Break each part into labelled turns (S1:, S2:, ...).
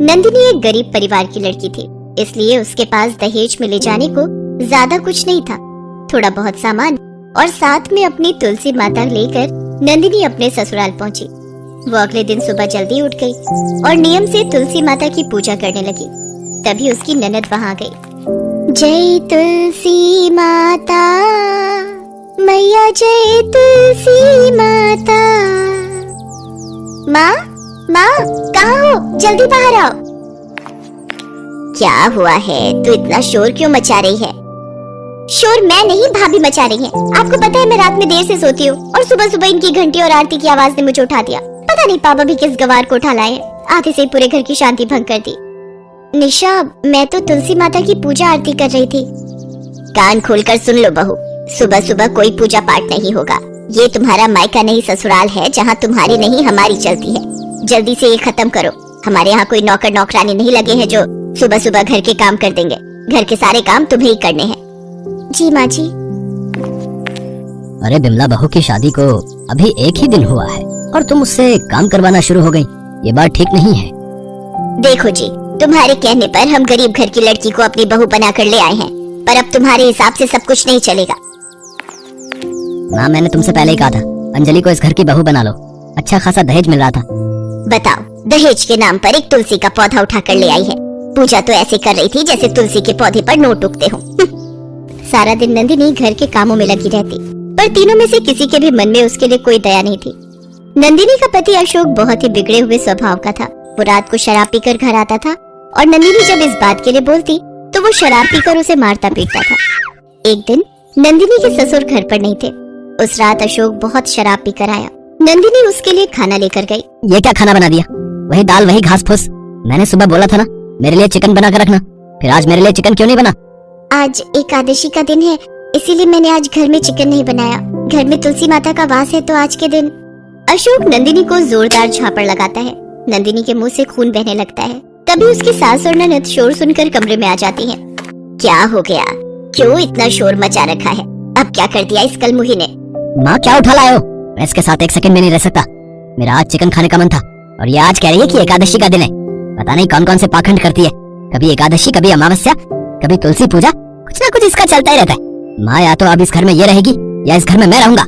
S1: नंदिनी एक गरीब परिवार की लड़की थी, इसलिए उसके पास दहेज में ले जाने को ज्यादा कुछ नहीं था। थोड़ा बहुत सामान और साथ में अपनी तुलसी माता लेकर नंदिनी अपने ससुराल पहुंची। वो अगले दिन सुबह जल्दी उठ गई और नियम से तुलसी माता की पूजा करने लगी। तभी उसकी ननद वहां आ गई। जय तुलसी माता मैया, जय तुलसी माता। माँ माँ, कहाँ हो? जल्दी बाहर आओ। क्या हुआ है? तू इतना शोर क्यों मचा रही है? शोर मैं नहीं, भाभी मचा रही है। आपको पता है मैं रात में देर से सोती हूँ और सुबह सुबह इनकी घंटी और आरती की आवाज ने मुझे उठा दिया। पता नहीं पापा भी किस गवार को उठा लाए हैं। आधे से पूरे घर की शांति भंग कर दी। निशा, मैं तो तुलसी माता की पूजा आरती कर रही थी। कान खोलकर सुन लो बहू, सुबह सुबह कोई पूजा पाठ नहीं होगा। ये तुम्हारा मायका नहीं ससुराल है, जहाँ तुम्हारी नहीं हमारी चलती है। जल्दी से ये खत्म करो। हमारे यहाँ कोई नौकर नौकरानी नहीं लगे हैं जो सुबह सुबह घर के काम कर देंगे। घर के सारे काम तुम्हें ही करने हैं। जी माँ जी।
S2: अरे बिमला, बहू की शादी को अभी एक ही दिन हुआ है और तुम उससे काम करवाना शुरू हो गई। ये बात ठीक नहीं है।
S1: देखो जी, तुम्हारे कहने पर हम गरीब घर की लड़की को अपनी बहू बनाकर ले आए हैं, पर अब तुम्हारे हिसाब से सब कुछ नहीं चलेगा।
S2: माँ, मैंने तुमसे पहले ही कहा था अंजलि को इस घर की बहू बना लो। अच्छा खासा दहेज मिल रहा था।
S1: बताओ, दहेज के नाम पर एक तुलसी का पौधा उठाकर ले आई है। पूजा तो ऐसे कर रही थी जैसे तुलसी के पौधे पर नोट उगते हो। सारा दिन नंदिनी घर के कामों में लगी रहती, पर तीनों में से किसी के भी मन में उसके लिए कोई दया नहीं थी। नंदिनी का पति अशोक बहुत ही बिगड़े हुए स्वभाव का था। वो रात को शराब पीकर घर आता था और नंदिनी जब इस बात के लिए बोलती तो वो शराब पीकर उसे मारता पीटता था। एक दिन नंदिनी के ससुर घर पर नहीं थे। उस रात अशोक बहुत शराब पीकर आया। नंदिनी उसके लिए खाना लेकर गई।
S2: ये क्या खाना बना दिया? वही दाल, वही घास फूस। मैंने सुबह बोला था ना मेरे लिए चिकन बना कर रखना। फिर आज मेरे लिए चिकन क्यों नहीं बना?
S1: आज एकादशी का दिन है, इसीलिए मैंने आज घर में चिकन नहीं बनाया। घर में तुलसी माता का वास है तो आज के दिन। अशोक नंदिनी को जोरदार झापड़ लगाता है। नंदिनी के मुंह से खून बहने लगता है। तभी उसकी सास और ननद शोर सुनकर कमरे में आ जाती हैं। क्या हो गया? क्यों इतना शोर मचा रखा है? अब क्या कर दिया इस कलमुही ने?
S2: माँ, क्या उठा लाए हो? मैं इसके साथ एक सेकंड में नहीं रह सकता। मेरा आज चिकन खाने का मन था और ये आज कह रही है कि एकादशी का दिन है। पता नहीं कौन कौन से पाखंड करती है। कभी एकादशी, कभी अमावस्या, कभी तुलसी पूजा। कुछ ना कुछ इसका चलता ही रहता है। माँ, या तो अब इस घर में ये रहेगी या इस घर में मैं रहूंगा।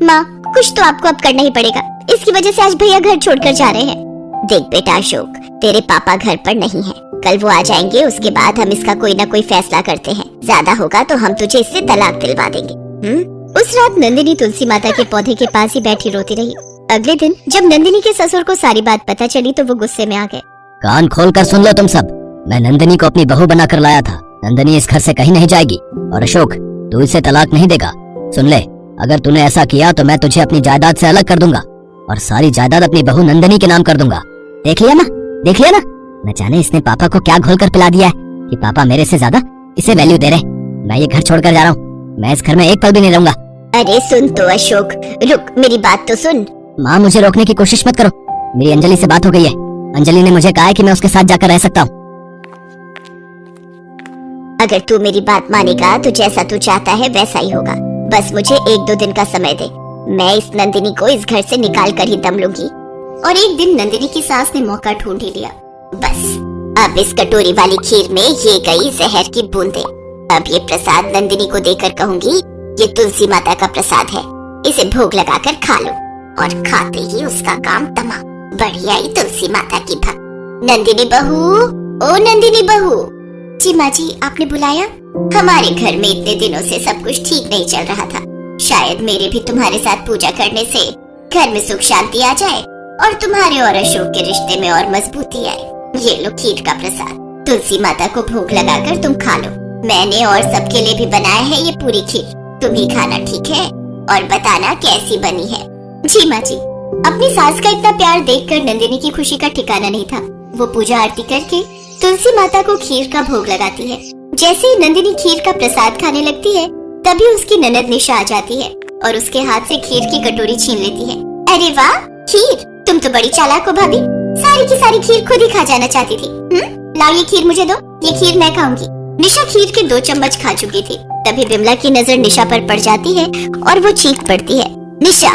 S1: माँ, कुछ तो आपको अब करना ही पड़ेगा। इसकी वजह से आज भैया घर छोड़कर जा रहे हैं। देख बेटा अशोक, तेरे पापा घर पर नहीं है। कल वो आ जाएंगे, उसके बाद हम इसका कोई ना कोई फैसला करते हैं। ज्यादा होगा तो हम तुझे इससे तलाक दिलवा देंगे। उस रात नंदिनी तुलसी माता के पौधे के पास ही बैठी रोती रही। अगले दिन जब नंदिनी के ससुर को सारी बात पता चली तो वो गुस्से में आ गए।
S2: कान खोल कर सुन लो तुम सब। मैं नंदिनी को अपनी बहू बना कर लाया था। नंदिनी इस घर से कहीं नहीं जाएगी और अशोक, तू इसे तलाक नहीं देगा। सुन ले, अगर तूने ऐसा किया तो मैं तुझे अपनी जायदाद से अलग कर दूंगा और सारी जायदाद अपनी बहू नंदिनी के नाम कर दूंगा। देख लिया ना, देख लिया ना। न जाने इसने पापा को क्या घोल कर पिला दिया है कि पापा मेरे से ज्यादा इसे वैल्यू दे रहे। मैं ये घर छोड़कर जा रहा हूँ। मैं इस घर में एक पल भी नहीं रहूंगा।
S1: अरे सुन तो अशोक, रुक, मेरी बात तो सुन।
S2: माँ, मुझे रोकने की कोशिश मत करो। मेरी अंजलि से बात हो गई है। अंजलि ने मुझे कहा है कि मैं उसके साथ जाकर रह सकता हूँ।
S1: अगर तू मेरी बात मानेगा तो जैसा तू चाहता है वैसा ही होगा। बस मुझे 1-2 दिन का समय दे। मैं इस नंदिनी को इस घर से निकाल कर ही दम लूंगी। और एक दिन नंदिनी की सास ने मौका ढूंढ ही लिया। बस अब इस कटोरी वाली खीर में ये गई जहर की बूंदें। अब ये प्रसाद नंदिनी को देकर कहूंगी, ये तुलसी माता का प्रसाद है, इसे भोग लगाकर खा लो। और खाते ही उसका काम तमाम। बढ़िया ही तुलसी माता की भक्त। नंदिनी बहू, ओ नंदिनी बहू। जी माँ जी, आपने बुलाया? हमारे घर में इतने दिनों से सब कुछ ठीक नहीं चल रहा था। शायद मेरे भी तुम्हारे साथ पूजा करने से घर में सुख शांति आ जाए और तुम्हारे और अशोक के रिश्ते में और मजबूती आए। ये लो खीर का प्रसाद, तुलसी माता को भोग लगाकर तुम खा लो। मैंने और सबके लिए भी बनाया है ये पूरी खीर। तुम ही खाना, ठीक है? और बताना कैसी बनी है। जी माँ जी। अपनी सास का इतना प्यार देखकर नंदिनी की खुशी का ठिकाना नहीं था। वो पूजा आरती करके तुलसी माता को खीर का भोग लगाती है। जैसे ही नंदिनी खीर का प्रसाद खाने लगती है तभी उसकी ननद निशा आ जाती है और उसके हाथ से खीर की कटोरी छीन लेती है। अरे वाह खीर, तुम तो बड़ी चालाक हो भाभी। सारी की सारी खीर खुद ही खा जाना चाहती थी। लाओ ये खीर मुझे दो, ये खीर मैं खाऊंगी। निशा खीर के 2 चम्मच खा चुकी थी। तभी बिमला की नजर निशा पर पड़ जाती है और वो चीख पड़ती है, निशा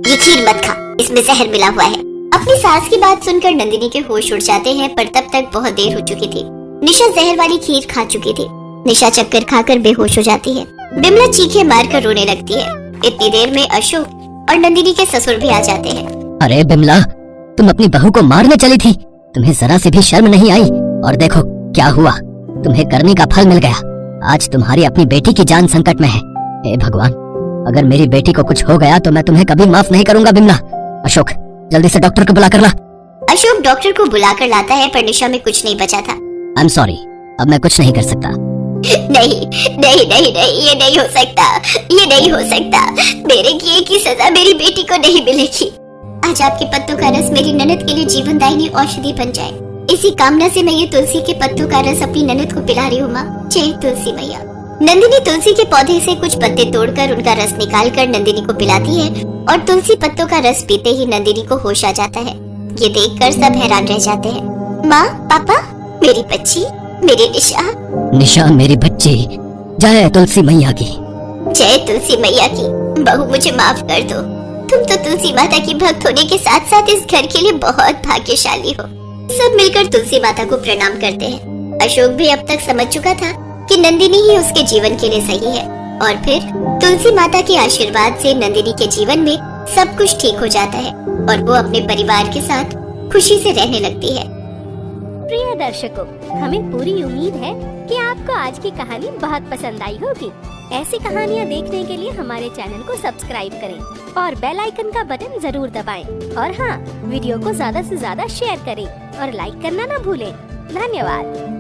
S1: ये खीर मत खा, इसमें जहर मिला हुआ है। अब अपनी सास की बात सुनकर नंदिनी के होश उड़ जाते हैं, पर तब तक बहुत देर हो चुकी थी। निशा जहर वाली खीर खा चुकी थी। निशा चक्कर खाकर बेहोश हो जाती है। बिमला चीखें मारकर रोने लगती है। इतनी देर में अशोक और नंदिनी के ससुर भी आ जाते हैं।
S2: अरे बिमला, तुम अपनी बहू को मारने चली थी, तुम्हें जरा से भी शर्म नहीं आई। और देखो क्या हुआ, तुम्हें करने का फल मिल गया। आज तुम्हारी अपनी बेटी की जान संकट में है। हे भगवान, अगर मेरी बेटी को कुछ हो गया तो मैं तुम्हें कभी माफ नहीं करूंगा। बिमला, अशोक जल्दी से डॉक्टर को बुला कर ला।
S1: अशोक डॉक्टर को बुलाकर लाता है, पर निशा में कुछ नहीं बचा था।
S2: आई एम सॉरी, अब मैं कुछ नहीं कर सकता।
S1: नहीं नहीं नहीं नहीं, ये नहीं हो सकता, ये नहीं हो सकता। मेरे किए की सजा मेरी बेटी को नहीं मिलेगी। आज आपके पत्तों का रस मेरी ननद के लिए जीवनदायिनी औषधि बन जाए, इसी कामना से मैं ये तुलसी के पत्तों का रस अपनी ननद को पिला रही हूँ। माँ, जय तुलसी मैया। नंदिनी तुलसी के पौधे से कुछ पत्ते तोड़कर उनका रस निकालकर नंदिनी को पिलाती है, और तुलसी पत्तों का रस पीते ही नंदिनी को होश आ जाता है। ये देखकर सब हैरान रह जाते हैं। माँ, पापा, मेरी बच्ची, मेरी निशा।
S2: निशा मेरी बच्ची, जय तुलसी मैया की।
S1: जय तुलसी मैया की। बहू, मुझे माफ कर दो। तुम तो तुलसी माता की भक्त होने के साथ साथ इस घर के लिए बहुत भाग्यशाली हो। सब मिलकर तुलसी माता को प्रणाम करते हैं। अशोक भी अब तक समझ चुका था कि नंदिनी ही उसके जीवन के लिए सही है, और फिर तुलसी माता के आशीर्वाद से नंदिनी के जीवन में सब कुछ ठीक हो जाता है और वो अपने परिवार के साथ खुशी से रहने लगती है।
S3: प्रिय दर्शकों, हमें पूरी उम्मीद है कि आपको आज की कहानी बहुत पसंद आई होगी। ऐसी कहानियाँ देखने के लिए हमारे चैनल को सब्सक्राइब करें और बेल आइकन का बटन जरूर दबाएं। और हाँ, वीडियो को ज्यादा से ज्यादा शेयर करें और लाइक करना ना भूलें। धन्यवाद।